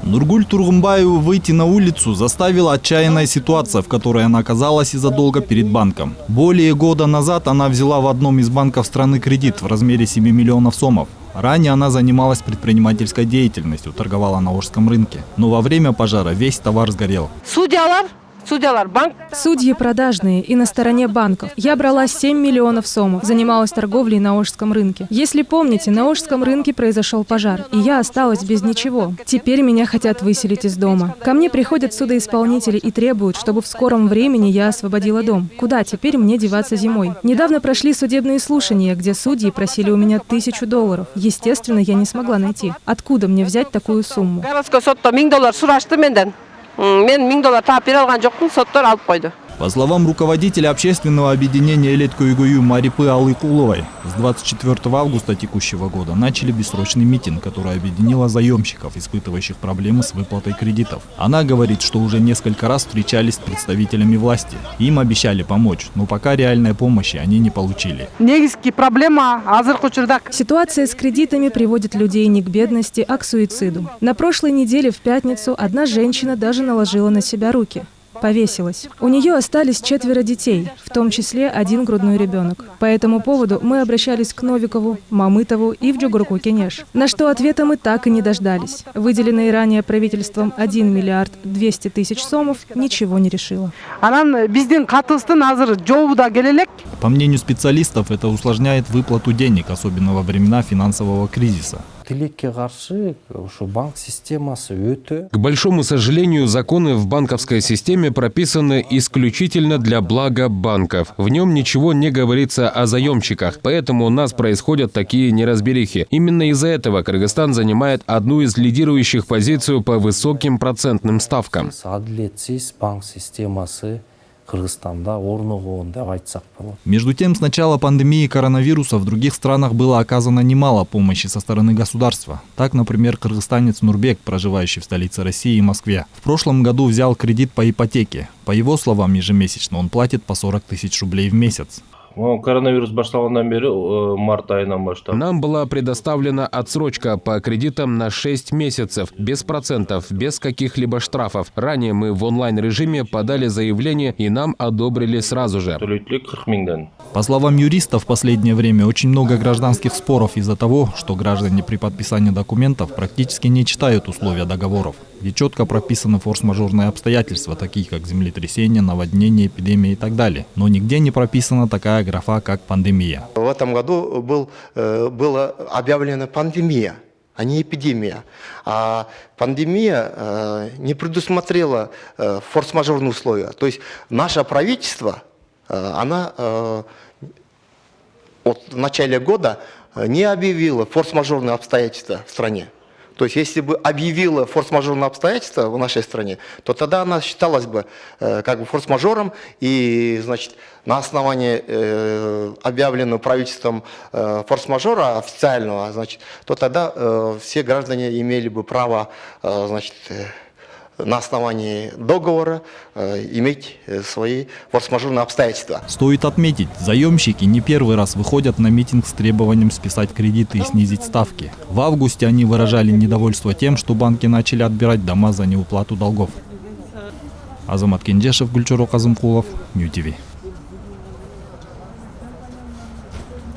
Нургуль Тургумбаеву выйти на улицу заставила отчаянная ситуация, в которой она оказалась из-за долга перед банком. Более года назад она взяла в одном из банков страны кредит в размере 7 миллионов сомов. Ранее она занималась предпринимательской деятельностью, торговала на Ошском рынке. Но во время пожара весь товар сгорел. Судьи продажные и на стороне банков. Я брала 7 миллионов сомов, занималась торговлей на Ошском рынке. Если помните, на Ошском рынке произошел пожар, и я осталась без ничего. Теперь меня хотят выселить из дома. Ко мне приходят судоисполнители и требуют, чтобы в скором времени я освободила дом. Куда теперь мне деваться зимой? Недавно прошли судебные слушания, где судьи просили у меня $1000. Естественно, я не смогла найти. Откуда мне взять такую сумму? По словам руководителя общественного объединения Элет-Куйгую Марипы Алыкуловой, с 24 августа текущего года начали бессрочный митинг, который объединила заемщиков, испытывающих проблемы с выплатой кредитов. Она говорит, что уже несколько раз встречались с представителями власти. Им обещали помочь, но пока реальной помощи они не получили. Ситуация с кредитами приводит людей не к бедности, а к суициду. На прошлой неделе в пятницу одна женщина даже наложила на себя руки. Повесилась. У нее остались 4 детей, в том числе 1 грудной ребенок. По этому поводу мы обращались к Новикову, Мамытову и в Джугурку-Кенеш, на что ответа мы так и не дождались. Выделенные ранее правительством 1 миллиард 200 тысяч сомов ничего не решило. По мнению специалистов, это усложняет выплату денег, особенно во времена финансового кризиса. К большому сожалению, законы в банковской системе прописаны исключительно для блага банков. В нем ничего не говорится о заемщиках, поэтому у нас происходят такие неразберихи. Именно из-за этого Кыргызстан занимает одну из лидирующих позиций по высоким процентным ставкам. Между тем, с начала пандемии коронавируса в других странах было оказано немало помощи со стороны государства. Так, например, кыргызстанец Нурбек, проживающий в столице России и Москве, в прошлом году взял кредит по ипотеке. По его словам, ежемесячно он платит по 40 тысяч рублей в месяц. Коронавирус март айынан баштап. Нам была предоставлена отсрочка по кредитам на 6 месяцев, без процентов, без каких-либо штрафов. Ранее мы в онлайн-режиме подали заявление, и нам одобрили сразу же. По словам юристов, в последнее время очень много гражданских споров из-за того, что граждане при подписании документов практически не читают условия договоров. Где четко прописаны форс-мажорные обстоятельства, такие как землетрясение, наводнение, эпидемия и так далее. Но нигде не прописана такая графа, как пандемия. В этом году была объявлена пандемия, а не эпидемия. А пандемия не предусмотрела форс-мажорные условия. То есть наше правительство, она в начале года не объявила форс-мажорные обстоятельства в стране. То есть, если бы объявила форс-мажорные обстоятельства в нашей стране, то тогда она считалась бы как бы форс-мажором, и, значит, на основании объявленного правительством форс-мажора официального, значит, то тогда все граждане имели бы право, значит, на основании договора иметь свои форс-мажорные обстоятельства. Стоит отметить, заемщики не первый раз выходят на митинг с требованием списать кредиты и снизить ставки. В августе они выражали недовольство тем, что банки начали отбирать дома за неуплату долгов. Азамат Кенжешев, Гульчуро Казымкулов, Нью ТВ.